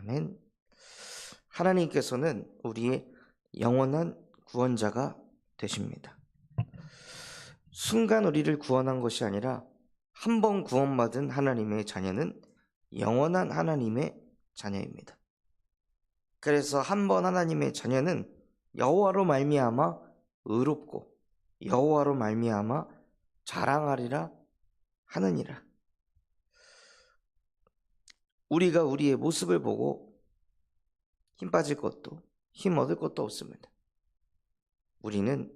아멘. 하나님께서는 우리의 영원한 구원자가 되십니다. 순간 우리를 구원한 것이 아니라 한 번 구원받은 하나님의 자녀는 영원한 하나님의 자녀입니다. 그래서 한 번 하나님의 자녀는 여호와로 말미암아 의롭고 여호와로 말미암아 자랑하리라 하느니라. 우리가 우리의 모습을 보고 힘 빠질 것도 힘 얻을 것도 없습니다. 우리는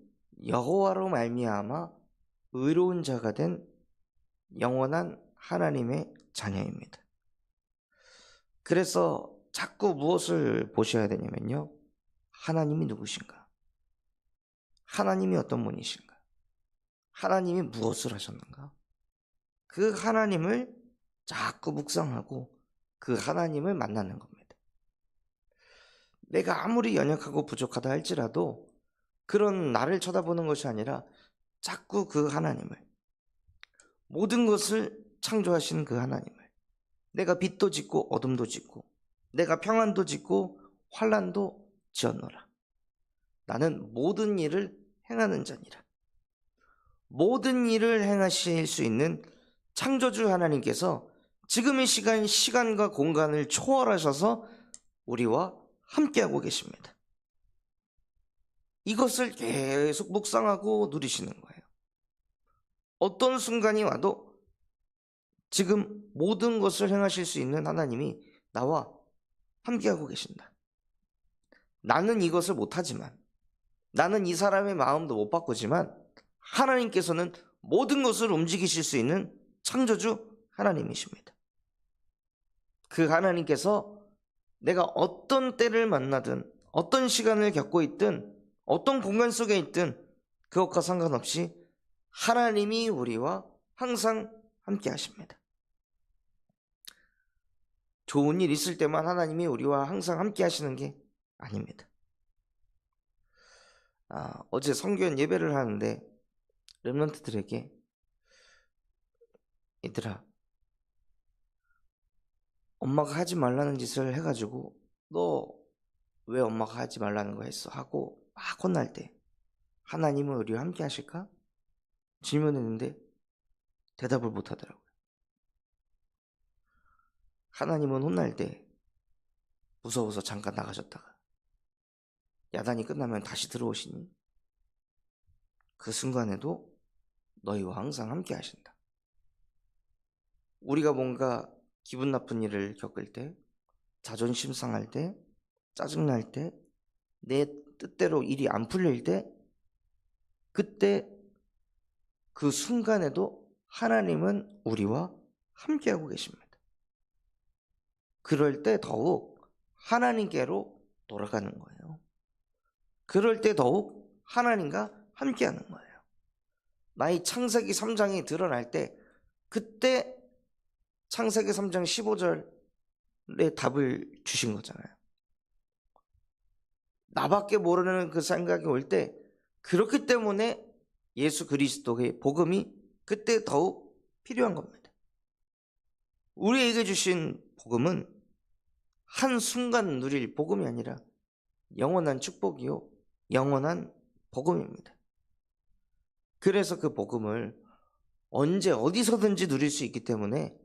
여호와로 말미암아 의로운 자가 된 영원한 하나님의 자녀입니다. 그래서 자꾸 무엇을 보셔야 되냐면요, 하나님이 누구신가? 하나님이 어떤 분이신가? 하나님이 무엇을 하셨는가? 그 하나님을 자꾸 묵상하고 그 하나님을 만나는 겁니다. 내가 아무리 연약하고 부족하다 할지라도 그런 나를 쳐다보는 것이 아니라 자꾸 그 하나님을, 모든 것을 창조하신 그 하나님을, 내가 빛도 짓고 어둠도 짓고 내가 평안도 짓고 환난도 지었노라. 나는 모든 일을 행하는 자니라. 모든 일을 행하실 수 있는 창조주 하나님께서 지금 이 시간, 시간과 공간을 초월하셔서 우리와 함께하고 계십니다. 이것을 계속 묵상하고 누리시는 거예요. 어떤 순간이 와도 지금 모든 것을 행하실 수 있는 하나님이 나와 함께하고 계신다. 나는 이것을 못하지만, 나는 이 사람의 마음도 못 바꾸지만 하나님께서는 모든 것을 움직이실 수 있는 창조주 하나님이십니다. 그 하나님께서 내가 어떤 때를 만나든 어떤 시간을 겪고 있든 어떤 공간 속에 있든 그것과 상관없이 하나님이 우리와 항상 함께 하십니다. 좋은 일 있을 때만 하나님이 우리와 항상 함께 하시는 게 아닙니다. 어제 성교연 예배를 하는데 렘넌트들에게, 얘들아, 엄마가 하지 말라는 짓을 해가지고 너 왜 엄마가 하지 말라는 거 했어? 하고 막 혼날 때 하나님은 우리와 함께 하실까? 질문했는데 대답을 못 하더라고요. 하나님은 혼날 때 무서워서 잠깐 나가셨다가 야단이 끝나면 다시 들어오시니 그 순간에도 너희와 항상 함께 하신다. 우리가 뭔가 기분 나쁜 일을 겪을 때, 자존심 상할 때, 짜증날 때, 내 뜻대로 일이 안 풀릴 때, 그때 그 순간에도 하나님은 우리와 함께하고 계십니다. 그럴 때 더욱 하나님께로 돌아가는 거예요. 그럴 때 더욱 하나님과 함께하는 거예요. 나의 창세기 3장이 드러날 때, 그때 창세기 3장 15절의 답을 주신 거잖아요. 나밖에 모르는 그 생각이 올 때, 그렇기 때문에 예수 그리스도의 복음이 그때 더욱 필요한 겁니다. 우리에게 주신 복음은 한순간 누릴 복음이 아니라 영원한 축복이요, 영원한 복음입니다. 그래서 그 복음을 언제 어디서든지 누릴 수 있기 때문에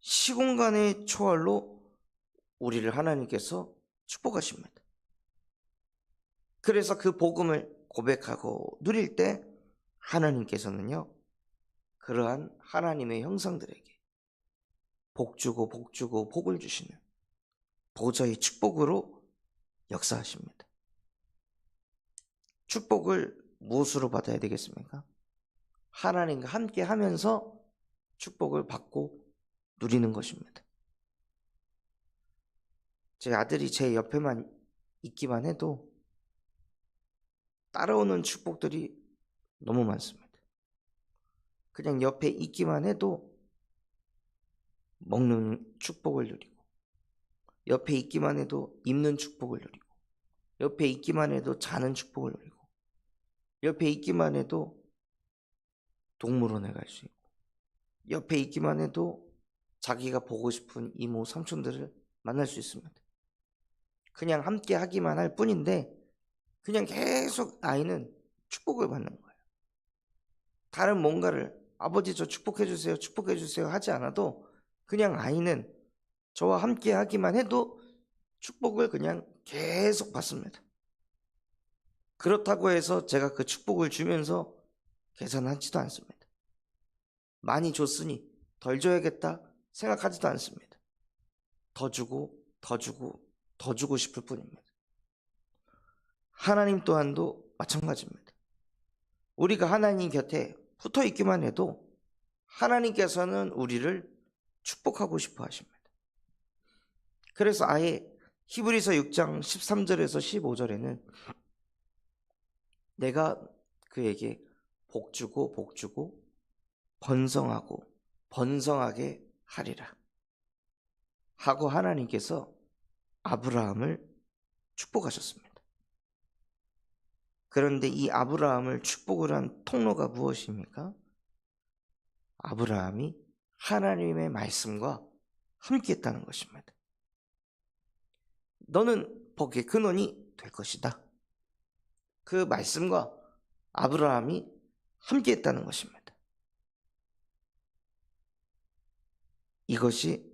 시공간의 초월로 우리를 하나님께서 축복하십니다. 그래서 그 복음을 고백하고 누릴 때 하나님께서는요, 그러한 하나님의 형상들에게 복 주고 복 주고 복을 주시는 보좌의 축복으로 역사하십니다. 축복을 무엇으로 받아야 되겠습니까? 하나님과 함께 하면서 축복을 받고 누리는 것입니다. 제 아들이 제 옆에만 있기만 해도 따라오는 축복들이 너무 많습니다. 그냥 옆에 있기만 해도 먹는 축복을 누리고, 옆에 있기만 해도 입는 축복을 누리고, 옆에 있기만 해도 자는 축복을 누리고, 옆에 있기만 해도 동물원에 갈 수 있고, 옆에 있기만 해도 자기가 보고 싶은 이모 삼촌들을 만날 수 있습니다. 그냥 함께 하기만 할 뿐인데 그냥 계속 아이는 축복을 받는 거예요. 다른 뭔가를 아버지 저 축복해 주세요, 축복해 주세요 하지 않아도 그냥 아이는 저와 함께 하기만 해도 축복을 그냥 계속 받습니다. 그렇다고 해서 제가 그 축복을 주면서 계산하지도 않습니다. 많이 줬으니 덜 줘야겠다 생각하지도 않습니다. 더 주고 더 주고 더 주고 싶을 뿐입니다. 하나님 또한도 마찬가지입니다. 우리가 하나님 곁에 붙어 있기만 해도 하나님께서는 우리를 축복하고 싶어 하십니다. 그래서 아예 히브리서 6장 13절에서 15절에는 내가 그에게 복 주고 번성하고 번성하게 하리라 하고 하나님께서 아브라함을 축복하셨습니다. 그런데 이 아브라함을 축복을 한 통로가 무엇입니까? 아브라함이 하나님의 말씀과 함께 했다는 것입니다. 너는 복의 근원이 될 것이다. 그 말씀과 아브라함이 함께 했다는 것입니다. 이것이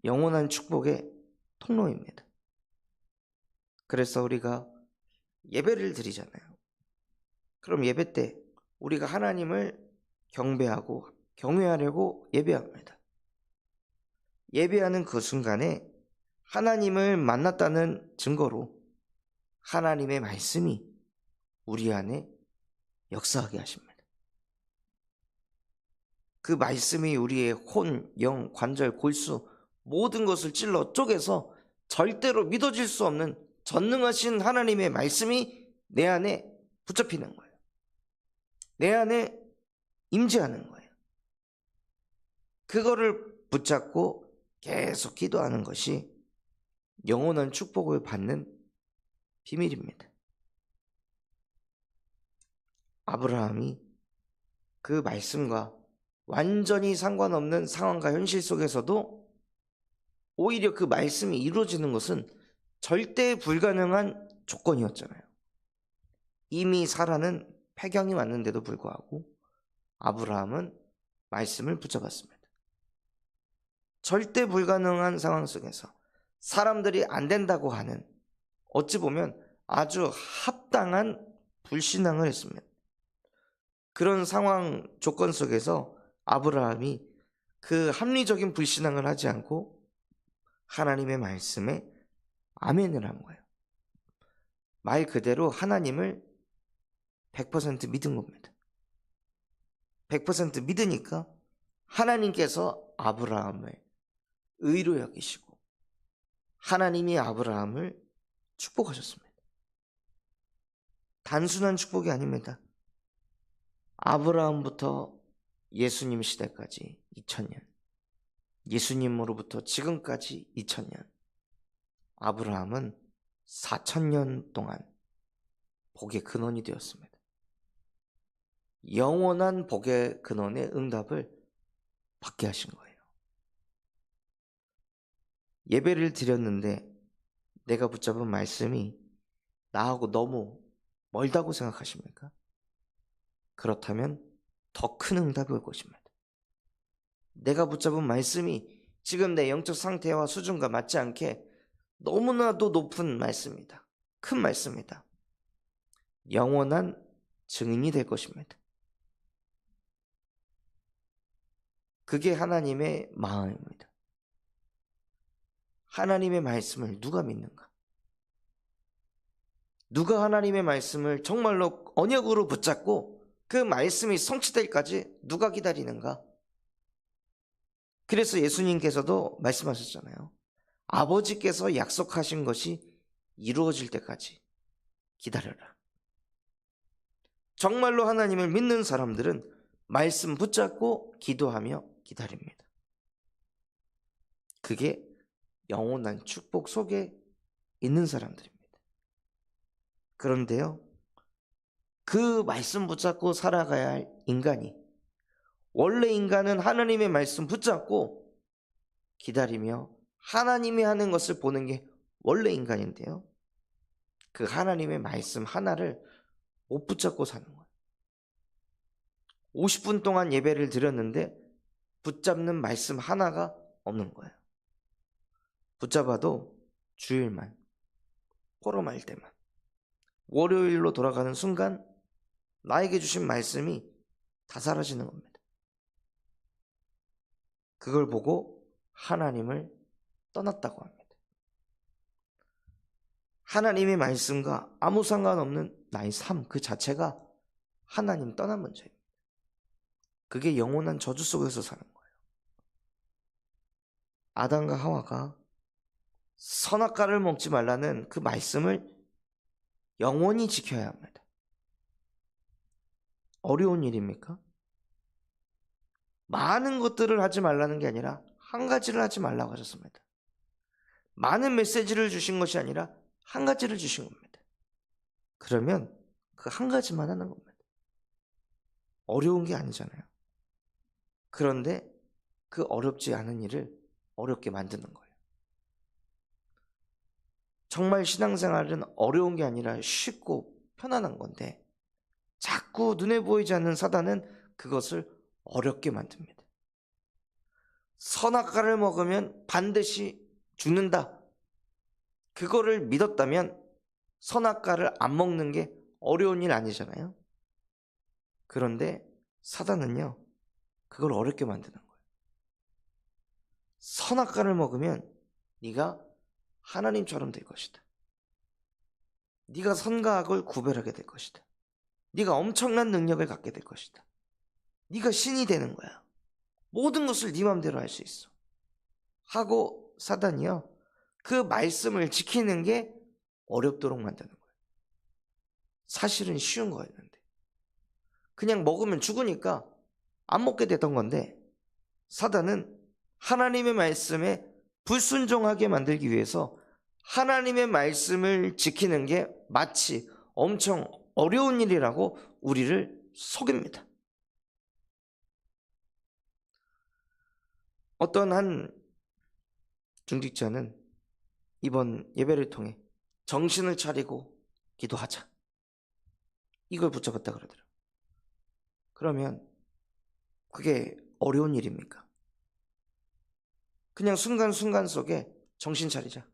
영원한 축복의 통로입니다. 그래서 우리가 예배를 드리잖아요. 그럼 예배 때 우리가 하나님을 경배하고 경외하려고 예배합니다. 예배하는 그 순간에 하나님을 만났다는 증거로 하나님의 말씀이 우리 안에 역사하게 하십니다. 그 말씀이 우리의 혼, 영, 관절, 골수 모든 것을 찔러 쪼개서 절대로 믿어질 수 없는 전능하신 하나님의 말씀이 내 안에 붙잡히는 거예요. 내 안에 임재하는 거예요. 그거를 붙잡고 계속 기도하는 것이 영원한 축복을 받는 비밀입니다. 아브라함이 그 말씀과 완전히 상관없는 상황과 현실 속에서도 오히려 그 말씀이 이루어지는 것은 절대 불가능한 조건이었잖아요. 이미 사라는 폐경이 왔는데도 불구하고 아브라함은 말씀을 붙잡았습니다. 절대 불가능한 상황 속에서 사람들이 안 된다고 하는 어찌 보면 아주 합당한 불신앙을 했습니다. 그런 상황 조건 속에서 아브라함이 그 합리적인 불신앙을 하지 않고 하나님의 말씀에 아멘을 한 거예요. 말 그대로 하나님을 100% 믿은 겁니다. 100% 믿으니까 하나님께서 아브라함을 의로 여기시고 하나님이 아브라함을 축복하셨습니다. 단순한 축복이 아닙니다. 아브라함부터 예수님 시대까지 2000년, 예수님으로부터 지금까지 2000년, 아브라함은 4000년 동안 복의 근원이 되었습니다. 영원한 복의 근원의 응답을 받게 하신 거예요. 예배를 드렸는데 내가 붙잡은 말씀이 나하고 너무 멀다고 생각하십니까? 그렇다면 더 큰 응답이 올 것입니다. 내가 붙잡은 말씀이 지금 내 영적 상태와 수준과 맞지 않게 너무나도 높은 말씀이다. 큰 말씀이다. 영원한 증인이 될 것입니다. 그게 하나님의 마음입니다. 하나님의 말씀을 누가 믿는가? 누가 하나님의 말씀을 정말로 언약으로 붙잡고 그 말씀이 성취될 때까지 누가 기다리는가? 그래서 예수님께서도 말씀하셨잖아요. 아버지께서 약속하신 것이 이루어질 때까지 기다려라. 정말로 하나님을 믿는 사람들은 말씀 붙잡고 기도하며 기다립니다. 그게 영원한 축복 속에 있는 사람들입니다. 그런데요, 그 말씀 붙잡고 살아가야 할 인간이, 원래 인간은 하나님의 말씀 붙잡고 기다리며 하나님이 하는 것을 보는 게 원래 인간인데요. 그 하나님의 말씀 하나를 못 붙잡고 사는 거예요. 50분 동안 예배를 드렸는데 붙잡는 말씀 하나가 없는 거예요. 붙잡아도 주일만, 포럼할 때만. 월요일로 돌아가는 순간 나에게 주신 말씀이 다 사라지는 겁니다. 그걸 보고 하나님을 떠났다고 합니다. 하나님의 말씀과 아무 상관없는 나의 삶 그 자체가 하나님 떠난 문제입니다. 그게 영원한 저주 속에서 사는 거예요. 아담과 하와가 선악과를 먹지 말라는 그 말씀을 영원히 지켜야 합니다. 어려운 일입니까? 많은 것들을 하지 말라는 게 아니라 한 가지를 하지 말라고 하셨습니다. 많은 메시지를 주신 것이 아니라 한 가지를 주신 겁니다. 그러면 그 한 가지만 하는 겁니다. 어려운 게 아니잖아요. 그런데 그 어렵지 않은 일을 어렵게 만드는 거예요. 정말 신앙생활은 어려운 게 아니라 쉽고 편안한 건데 자꾸 눈에 보이지 않는 사단은 그것을 어렵게 만듭니다. 선악과를 먹으면 반드시 죽는다. 그거를 믿었다면 선악과를 안 먹는 게 어려운 일 아니잖아요. 그런데 사단은요, 그걸 어렵게 만드는 거예요. 선악과를 먹으면 네가 하나님처럼 될 것이다. 네가 선과 악을 구별하게 될 것이다. 네가 엄청난 능력을 갖게 될 것이다. 네가 신이 되는 거야. 모든 것을 네 맘대로 할 수 있어. 하고 사단이요, 그 말씀을 지키는 게 어렵도록 만드는 거예요. 사실은 쉬운 거였는데 그냥 먹으면 죽으니까 안 먹게 됐던 건데 사단은 하나님의 말씀에 불순종하게 만들기 위해서 하나님의 말씀을 지키는 게 마치 엄청 어려운 일이라고 우리를 속입니다. 어떤 한 중직자는 이번 예배를 통해 정신을 차리고 기도하자, 이걸 붙잡았다 그러더라고요. 그러면 그게 어려운 일입니까? 그냥 순간순간 속에 정신 차리자,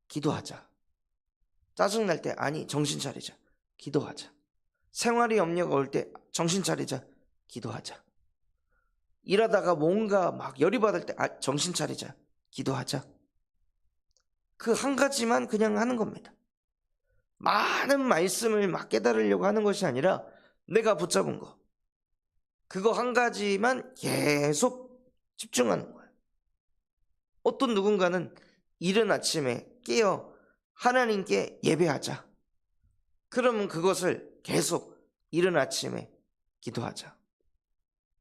기도하자. 짜증날 때 아니 정신 차리자, 기도하자. 생활이 염려가 올 때 정신 차리자, 기도하자. 일하다가 뭔가 막 열이 받을 때 정신 차리자, 기도하자. 그 한 가지만 그냥 하는 겁니다. 많은 말씀을 막 깨달으려고 하는 것이 아니라 내가 붙잡은 거, 그거 한 가지만 계속 집중하는 거예요. 어떤 누군가는 이른 아침에 깨어 하나님께 예배하자. 그러면 그것을 계속 이른 아침에 기도하자.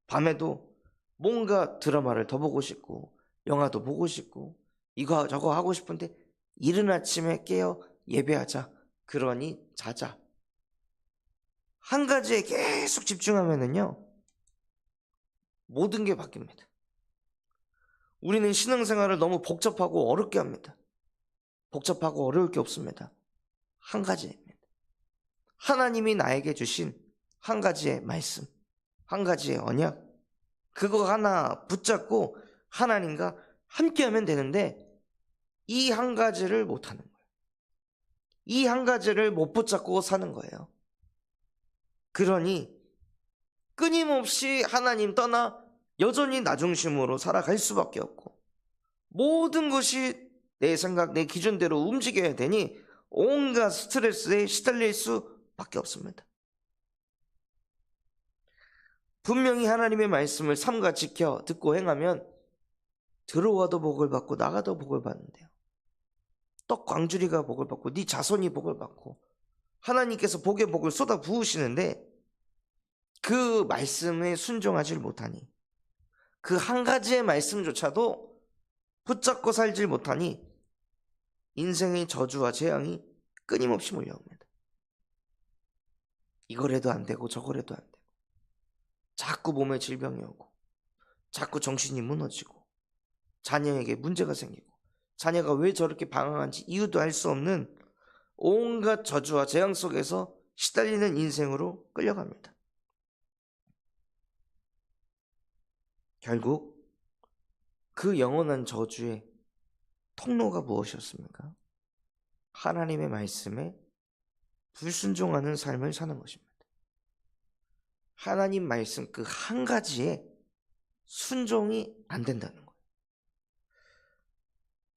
밤에도 뭔가 드라마를 더 보고 싶고 영화도 보고 싶고 이거 저거 하고 싶은데 이른 아침에 깨어 예배하자. 그러니 자자. 한 가지에 계속 집중하면은요, 모든 게 바뀝니다. 우리는 신앙생활을 너무 복잡하고 어렵게 합니다. 복잡하고 어려울 게 없습니다. 한 가지입니다. 하나님이 나에게 주신 한 가지의 말씀, 한 가지의 언약, 그거 하나 붙잡고 하나님과 함께하면 되는데 이 한 가지를 못하는 거예요. 이 한 가지를 못 붙잡고 사는 거예요. 그러니 끊임없이 하나님 떠나 여전히 나 중심으로 살아갈 수밖에 없고 모든 것이 내 생각, 내 기준대로 움직여야 되니 온갖 스트레스에 시달릴 수밖에 없습니다. 분명히 하나님의 말씀을 삼가 지켜 듣고 행하면 들어와도 복을 받고 나가도 복을 받는데요. 떡 광주리가 복을 받고 네 자손이 복을 받고 하나님께서 복의 복을 쏟아 부으시는데 그 말씀에 순종하지 못하니, 그 한 가지의 말씀조차도 붙잡고 살지 못하니 인생의 저주와 재앙이 끊임없이 몰려옵니다. 이걸 해도 안 되고 저걸 해도 안 되고 자꾸 몸에 질병이 오고 자꾸 정신이 무너지고 자녀에게 문제가 생기고 자녀가 왜 저렇게 방황한지 이유도 알 수 없는 온갖 저주와 재앙 속에서 시달리는 인생으로 끌려갑니다. 결국 그 영원한 저주의 통로가 무엇이었습니까? 하나님의 말씀에 불순종하는 삶을 사는 것입니다. 하나님 말씀 그 한 가지에 순종이 안 된다는 거예요.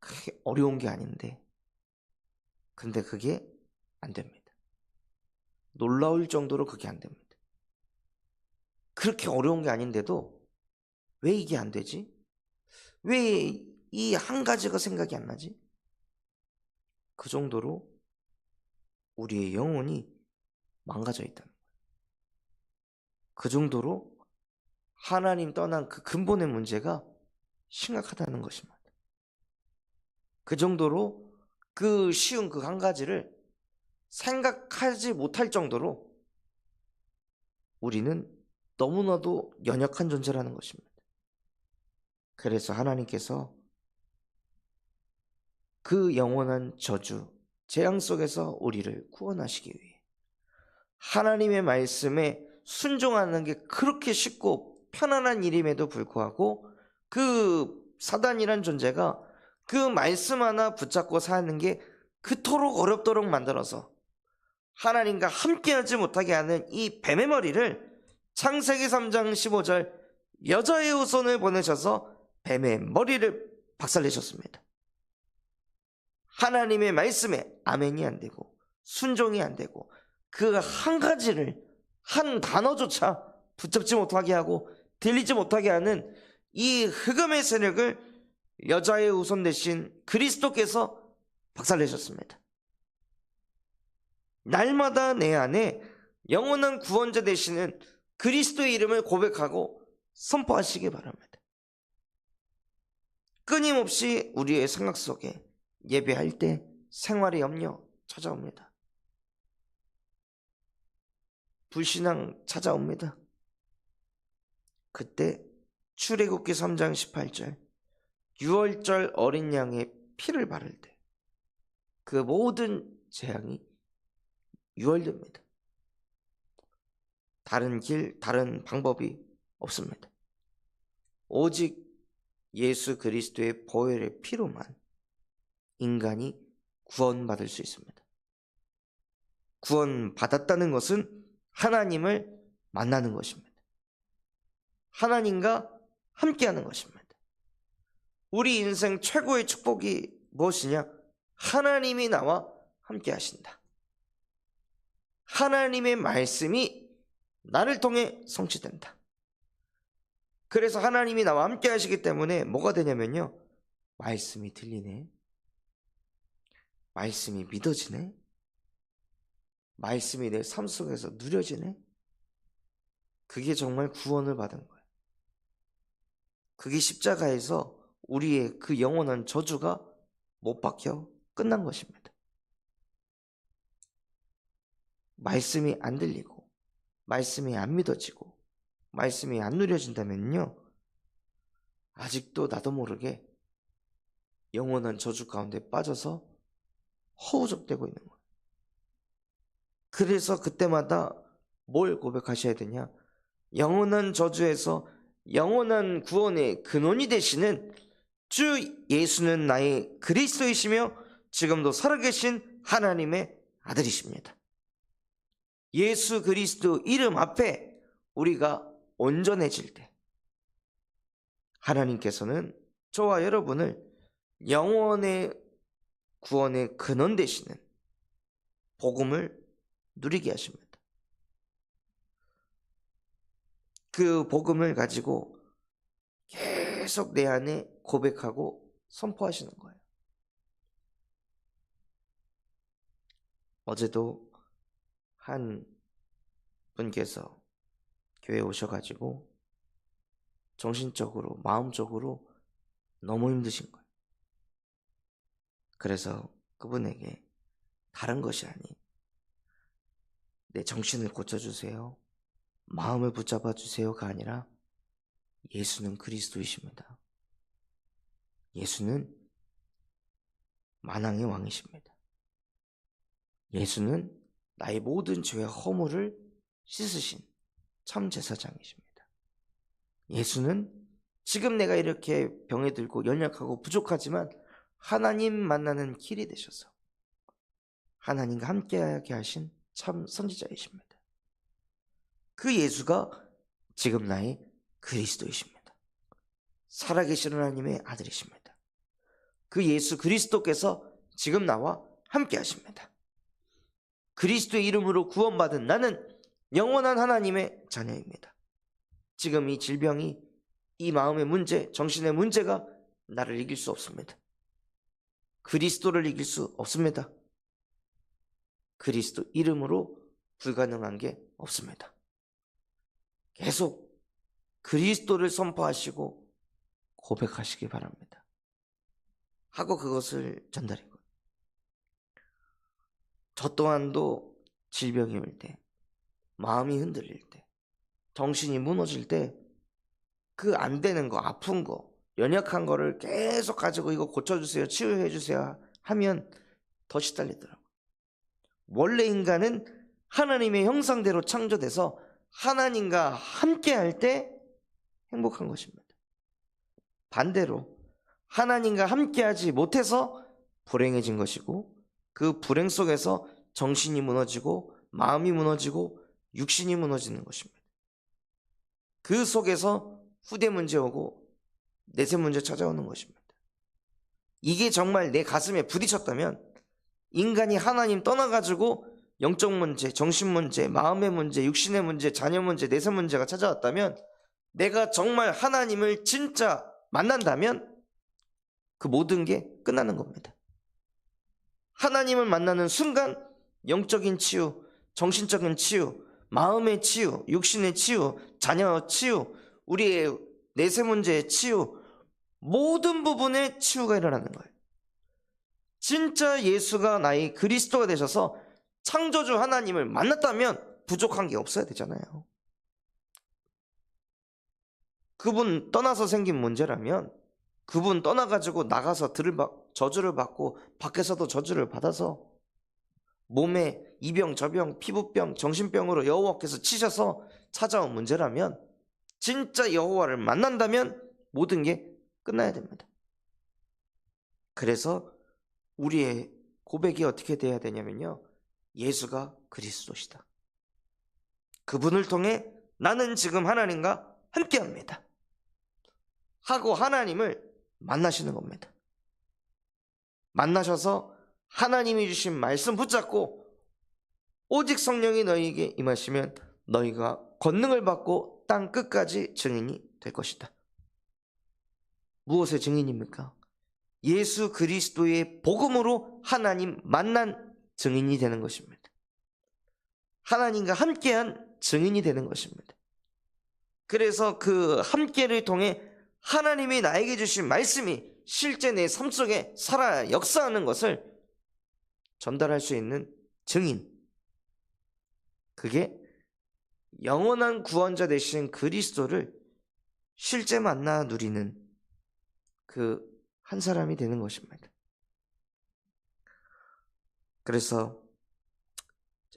그게 어려운 게 아닌데, 근데 그게 안 됩니다. 놀라울 정도로 그게 안 됩니다. 그렇게 어려운 게 아닌데도 왜 이게 안 되지? 왜 이 한 가지가 생각이 안 나지? 그 정도로 우리의 영혼이 망가져 있다는 거예요. 그 정도로 하나님 떠난 그 근본의 문제가 심각하다는 것입니다. 그 정도로 그 쉬운 그 한 가지를 생각하지 못할 정도로 우리는 너무나도 연약한 존재라는 것입니다. 그래서 하나님께서 그 영원한 저주, 재앙 속에서 우리를 구원하시기 위해 하나님의 말씀에 순종하는 게 그렇게 쉽고 편안한 일임에도 불구하고 그 사단이란 존재가 그 말씀 하나 붙잡고 사는 게 그토록 어렵도록 만들어서 하나님과 함께하지 못하게 하는 이 뱀의 머리를 창세기 3장 15절 여자의 후손을 보내셔서 뱀의 머리를 박살내셨습니다. 하나님의 말씀에 아멘이 안 되고 순종이 안 되고 그 한 가지를 한 단어조차 붙잡지 못하게 하고 들리지 못하게 하는 이 흑암의 세력을 여자의 후손 대신 그리스도께서 박살내셨습니다. 날마다 내 안에 영원한 구원자 되시는 그리스도의 이름을 고백하고 선포하시기 바랍니다. 끊임없이 우리의 생각 속에 예배할 때 생활의 염려 찾아옵니다. 불신앙 찾아옵니다. 그때 출애굽기 3장 18절 유월절 어린 양의 피를 바를 때 그 모든 재앙이 유월됩니다. 다른 길, 다른 방법이 없습니다. 오직 예수 그리스도의 보혈의 피로만 인간이 구원받을 수 있습니다. 구원받았다는 것은 하나님을 만나는 것입니다. 하나님과 함께하는 것입니다. 우리 인생 최고의 축복이 무엇이냐? 하나님이 나와 함께 하신다. 하나님의 말씀이 나를 통해 성취된다. 그래서 하나님이 나와 함께 하시기 때문에 뭐가 되냐면요, 말씀이 들리네, 말씀이 믿어지네, 말씀이 내 삶 속에서 누려지네. 그게 정말 구원을 받은 거예요. 그게 십자가에서 우리의 그 영원한 저주가 못 박혀 끝난 것입니다. 말씀이 안 들리고 말씀이 안 믿어지고 말씀이 안 누려진다면요, 아직도 나도 모르게 영원한 저주 가운데 빠져서 허우적대고 있는 거예요. 그래서 그때마다 뭘 고백하셔야 되냐? 영원한 저주에서 영원한 구원의 근원이 되시는 주 예수는 나의 그리스도이시며 지금도 살아계신 하나님의 아들이십니다. 예수 그리스도 이름 앞에 우리가 온전해질 때 하나님께서는 저와 여러분을 영원의 구원의 근원 되시는 복음을 누리게 하십니다. 그 복음을 가지고 계속 내 안에 고백하고 선포하시는 거예요. 어제도 한 분께서 교회에 오셔가지고 정신적으로 마음적으로 너무 힘드신 거예요. 그래서 그분에게 다른 것이 아닌 내 정신을 고쳐주세요, 마음을 붙잡아 주세요가 아니라 예수는 그리스도이십니다. 예수는 만왕의 왕이십니다. 예수는 나의 모든 죄와 허물을 씻으신 참 제사장이십니다. 예수는 지금 내가 이렇게 병에 들고 연약하고 부족하지만 하나님 만나는 길이 되셔서 하나님과 함께하게 하신 참 선지자이십니다. 그 예수가 지금 나의 그리스도이십니다. 살아계신 하나님의 아들이십니다. 그 예수 그리스도께서 지금 나와 함께 하십니다. 그리스도의 이름으로 구원받은 나는 영원한 하나님의 자녀입니다. 지금 이 질병이, 이 마음의 문제, 정신의 문제가 나를 이길 수 없습니다. 그리스도를 이길 수 없습니다. 그리스도 이름으로 불가능한 게 없습니다. 계속 그리스도를 선포하시고 고백하시기 바랍니다. 하고 그것을 전달했고, 저 또한도 질병이 올 때, 마음이 흔들릴 때, 정신이 무너질 때, 그 안 되는 거, 아픈 거, 연약한 거를 계속 가지고 이거 고쳐주세요, 치유해주세요 하면 더 시달리더라고요. 원래 인간은 하나님의 형상대로 창조돼서 하나님과 함께 할 때 행복한 것입니다. 반대로 하나님과 함께 하지 못해서 불행해진 것이고, 그 불행 속에서 정신이 무너지고 마음이 무너지고 육신이 무너지는 것입니다. 그 속에서 후대 문제 오고 내세 문제 찾아오는 것입니다. 이게 정말 내 가슴에 부딪혔다면, 인간이 하나님 떠나가지고 영적 문제, 정신 문제, 마음의 문제, 육신의 문제, 자녀 문제, 내세 문제가 찾아왔다면, 내가 정말 하나님을 진짜 만난다면 그 모든 게 끝나는 겁니다. 하나님을 만나는 순간 영적인 치유, 정신적인 치유, 마음의 치유, 육신의 치유, 자녀 치유, 우리의 내세 문제의 치유, 모든 부분에 치유가 일어나는 거예요. 진짜 예수가 나의 그리스도가 되셔서 창조주 하나님을 만났다면 부족한 게 없어야 되잖아요. 그분 떠나서 생긴 문제라면, 그분 떠나가지고 나가서 저주를 받고 밖에서도 저주를 받아서 몸에 이병 저병 피부병 정신병으로 여호와께서 치셔서 찾아온 문제라면, 진짜 여호와를 만난다면 모든 게 끝나야 됩니다. 그래서 우리의 고백이 어떻게 돼야 되냐면요, 예수가 그리스도시다. 그분을 통해 나는 지금 하나님과 함께합니다 하고 하나님을 만나시는 겁니다. 만나셔서 하나님이 주신 말씀 붙잡고, 오직 성령이 너희에게 임하시면 너희가 권능을 받고 땅 끝까지 증인이 될 것이다. 무엇의 증인입니까? 예수 그리스도의 복음으로 하나님 만난 증인이 되는 것입니다. 하나님과 함께한 증인이 되는 것입니다. 그래서 그 함께를 통해 하나님이 나에게 주신 말씀이 실제 내 삶 속에 살아 역사하는 것을 전달할 수 있는 증인, 그게 영원한 구원자 되신 그리스도를 실제 만나 누리는 그 한 사람이 되는 것입니다. 그래서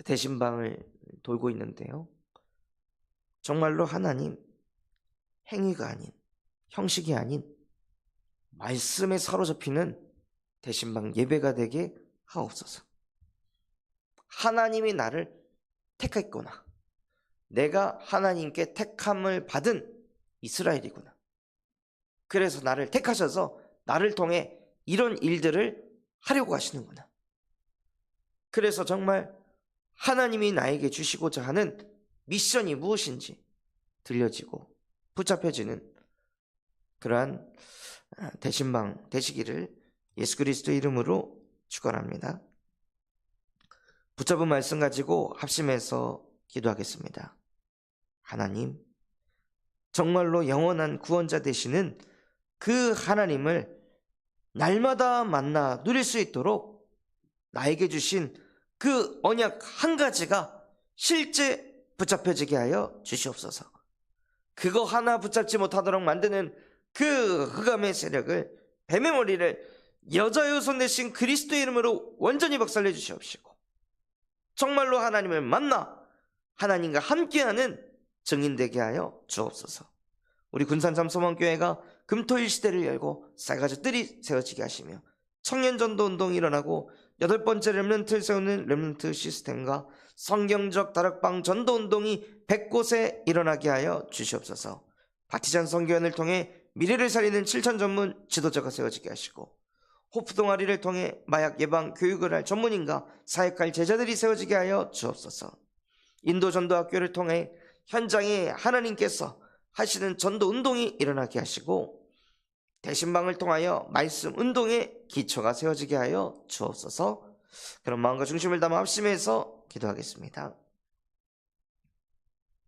대신방을 돌고 있는데요, 정말로 하나님, 행위가 아닌, 형식이 아닌 말씀에 사로잡히는 대신방 예배가 되게 하옵소서. 하나님이 나를 택했구나, 내가 하나님께 택함을 받은 이스라엘이구나, 그래서 나를 택하셔서 나를 통해 이런 일들을 하려고 하시는구나. 그래서 정말 하나님이 나에게 주시고자 하는 미션이 무엇인지 들려지고 붙잡혀지는 그러한 대신방 되시기를 예수 그리스도의 이름으로 축원합니다. 붙잡은 말씀 가지고 합심해서 기도하겠습니다. 하나님, 정말로 영원한 구원자 되시는 그 하나님을 날마다 만나 누릴 수 있도록 나에게 주신 그 언약 한 가지가 실제 붙잡혀지게 하여 주시옵소서. 그거 하나 붙잡지 못하도록 만드는 그 흑암의 세력을, 뱀의 머리를 여자여 손 대신 그리스도의 이름으로 완전히 박살내 주시옵시고, 정말로 하나님을 만나 하나님과 함께하는 증인되게 하여 주옵소서. 우리 군산 잠소망교회가 금토일 시대를 열고 쌀가지 뜰이 세워지게 하시며 청년 전도 운동이 일어나고 8번째 렘넌트를 세우는 렘넌트 시스템과 성경적 다락방 전도 운동이 100곳에 일어나게 하여 주시옵소서. 바티잔 선교연을 통해 미래를 살리는 7천 전문 지도자가 세워지게 하시고, 호프 동아리를 통해 마약 예방 교육을 할 전문인과 사역할 제자들이 세워지게 하여 주옵소서. 인도 전도학교를 통해 현장에 하나님께서 하시는 전도 운동이 일어나게 하시고, 대신방을 통하여 말씀 운동의 기초가 세워지게 하여 주옵소서. 그런 마음과 중심을 담아 합심해서 기도하겠습니다.